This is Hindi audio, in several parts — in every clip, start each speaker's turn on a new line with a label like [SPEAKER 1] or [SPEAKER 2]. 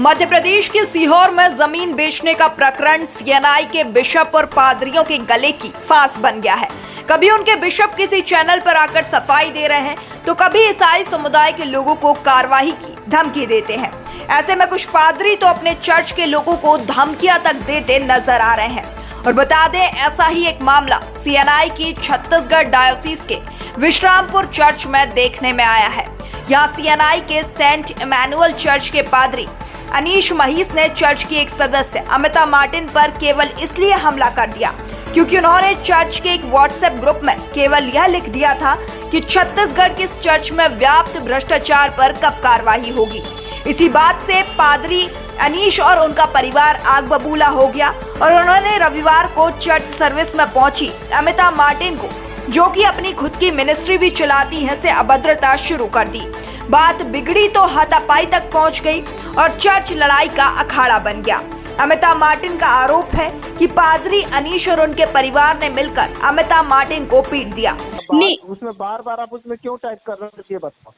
[SPEAKER 1] मध्य प्रदेश के सीहोर में जमीन बेचने का प्रकरण सीएनआई के बिशप और पादरियों के गले की फांस बन गया है। कभी उनके बिशप किसी चैनल पर आकर सफाई दे रहे हैं तो कभी ईसाई समुदाय के लोगों को कार्रवाई की धमकी देते हैं। ऐसे में कुछ पादरी तो अपने चर्च के लोगों को धमकियां तक देते नजर आ रहे हैं। और बता दें, ऐसा ही एक मामला सीएनआई की छत्तीसगढ़ डायोसीस के विश्रामपुर चर्च में देखने में आया है। यहाँ सीएनआई के सेंट इमैनुअल चर्च के पादरी अनीश महिस ने चर्च की एक सदस्य अमिता मार्टिन पर केवल इसलिए हमला कर दिया क्योंकि उन्होंने चर्च के एक व्हाट्सएप ग्रुप में केवल यह लिख दिया था कि छत्तीसगढ़ के इस चर्च में व्याप्त भ्रष्टाचार पर कब कार्रवाई होगी। इसी बात से पादरी अनीश और उनका परिवार आग बबूला हो गया और उन्होंने रविवार को चर्च सर्विस में पहुंची अमिता मार्टिन को, जो कि अपनी खुद की मिनिस्ट्री भी चलाती हैं, से अभद्रता शुरू कर दी। बात बिगड़ी तो हाथापाई तक पहुंच गई और चर्च लड़ाई का अखाड़ा बन गया। अमिता मार्टिन का आरोप है कि पादरी अनीश और उनके परिवार ने मिलकर अमिता मार्टिन को पीट दिया।
[SPEAKER 2] उसमें बार बार आप उसमें क्यों टाइप कर रहे हो, ये बताओ।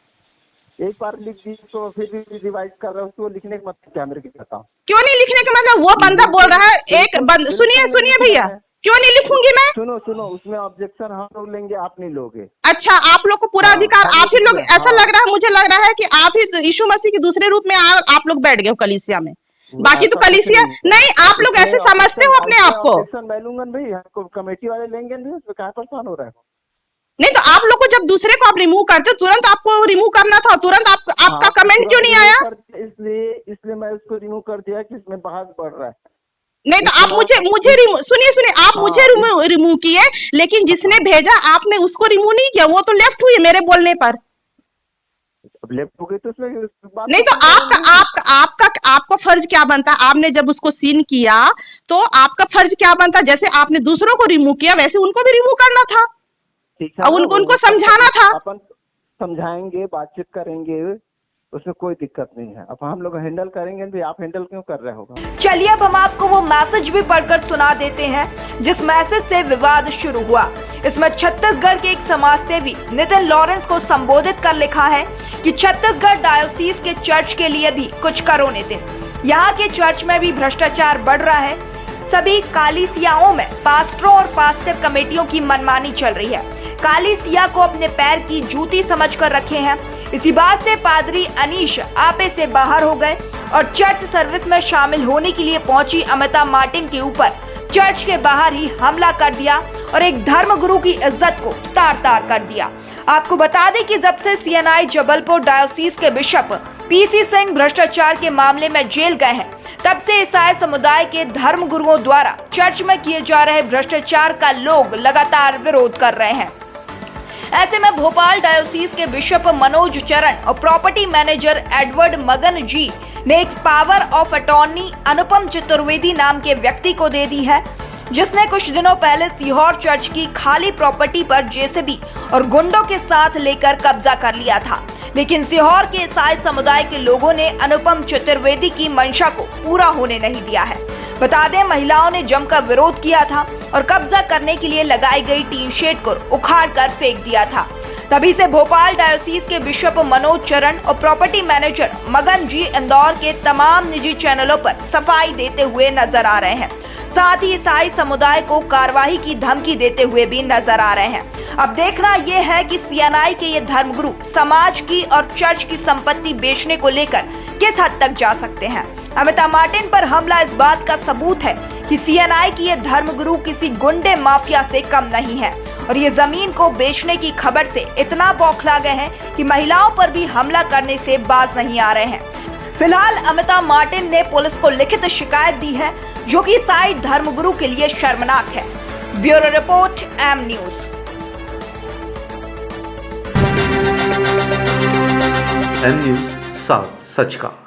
[SPEAKER 2] एक बार लिख दी तो फिर भी रिवाइज कर रहे हो, तो लिखने का मतलब क्या मेरे को बताओ।
[SPEAKER 3] क्यों नहीं लिखने का मतलब? वो बंदा बोल रहा है एक सुनिए भैया, क्यों नहीं लिखूंगी मैं?
[SPEAKER 2] सुनो, उसमें ऑब्जेक्शन हम लोग लेंगे, आप नहीं लोगे।
[SPEAKER 3] अच्छा, आप लोग को पूरा अधिकार, आप ही लोग, ऐसा लग रहा है, मुझे लग रहा है कि आप ही यीशु मसीह के दूसरे रूप में आप लोग बैठ गए हो कलीसिया में। बाकी तो कलीसिया नहीं, आप लोग ऐसे समझते हो अपने आप को।
[SPEAKER 2] भाई कमेटी वाले लेंगे नहीं, उसमें क्या परेशान हो रहा है?
[SPEAKER 3] नहीं तो आप लोग को जब दूसरे को आप रिमूव करते हो, तुरंत आपको रिमूव करना था, तुरंत आपका कमेंट क्यों नहीं आया?
[SPEAKER 2] इसलिए मैं उसको रिमूव कर दिया कि इसमें बहस बढ़ रहा है।
[SPEAKER 3] नहीं तो आप मुझे सुनिए, आप मुझे रिमूव किए, लेकिन जिसने भेजा आपने उसको रिमूव नहीं किया, वो तो लेफ्ट हुई मेरे बोलने पर।
[SPEAKER 2] अब लेफ्ट हो गई तो उसमें
[SPEAKER 3] नहीं तो आपका फर्ज क्या बनता है? आपने जब उसको सीन किया तो आपका फर्ज क्या बनता? जैसे आपने दूसरों को रिमूव किया वैसे उनको भी रिमूव करना था और उनको समझाना था।
[SPEAKER 2] अपन समझाएंगे, बातचीत करेंगे, उसमें कोई दिक्कत नहीं है। अब हम लोग हैंडल करेंगे भी, आप हैंडल क्यों कर रहे होगा?
[SPEAKER 1] चलिए अब हम आपको वो मैसेज भी पढ़कर सुना देते हैं जिस मैसेज से विवाद शुरू हुआ। इसमें छत्तीसगढ़ के एक समाज सेवी नितिन लॉरेंस को संबोधित कर लिखा है कि छत्तीसगढ़ डायोसीस के चर्च के लिए भी कुछ करो नितिन। यहाँ के चर्च में भी भ्रष्टाचार बढ़ रहा है। सभी कालीसियाओं में पास्टरों और पास्टर कमेटियों की मनमानी चल रही है। कालीसिया को अपने पैर की जूती समझकर रखे हैं। इसी बात से पादरी अनीश आपे से बाहर हो गए और चर्च सर्विस में शामिल होने के लिए पहुंची अमिता मार्टिन के ऊपर चर्च के बाहर ही हमला कर दिया और एक धर्मगुरु की इज्जत को तार-तार कर दिया। आपको बता दें कि जब से सीएनआई जबलपुर डायोसीस के बिशप पीसी सिंह भ्रष्टाचार के मामले में जेल गए हैं, तब से ईसाई समुदाय के धर्मगुरुओं द्वारा चर्च में किए जा रहे भ्रष्टाचार का लोग लगातार विरोध कर रहे हैं। ऐसे में भोपाल डायोसीस के बिशप मनोज चरण और प्रॉपर्टी मैनेजर एडवर्ड मगन जी ने एक पावर ऑफ अटॉर्नी अनुपम चतुर्वेदी नाम के व्यक्ति को दे दी है, जिसने कुछ दिनों पहले सीहोर चर्च की खाली प्रॉपर्टी पर जेसीबी और गुंडों के साथ लेकर कब्जा कर लिया था। लेकिन सीहोर के ईसाई समुदाय के लोगों ने अनुपम चतुर्वेदी की मंशा को पूरा होने नहीं दिया है। बता दें, महिलाओं ने जमकर विरोध किया था और कब्जा करने के लिए लगाई गई टीन शेड को उखाड़कर फेंक दिया था। तभी से भोपाल डायोसीस के बिशप मनोज चरण और प्रॉपर्टी मैनेजर मगन जी इंदौर के तमाम निजी चैनलों पर सफाई देते हुए नजर आ रहे हैं। साथ ही ईसाई समुदाय को कार्रवाई की धमकी देते हुए भी नजर आ रहे हैं। अब देखना यह है कि सीएनआई के ये धर्मगुरु समाज की और चर्च की संपत्ति बेचने को लेकर किस हद तक जा सकते हैं। अमिता मार्टिन पर हमला इस बात का सबूत है कि सीएनआई की ये धर्मगुरु किसी गुंडे माफिया से कम नहीं है और ये जमीन को बेचने की खबर से इतना बौखला गए हैं कि महिलाओं पर भी हमला करने से बाज नहीं आ रहे हैं। फिलहाल अमिता मार्टिन ने पुलिस को लिखित शिकायत दी है, जो कि ईसाई धर्मगुरु के लिए शर्मनाक है। Bureau report, M news.
[SPEAKER 4] M news, साथ सच का।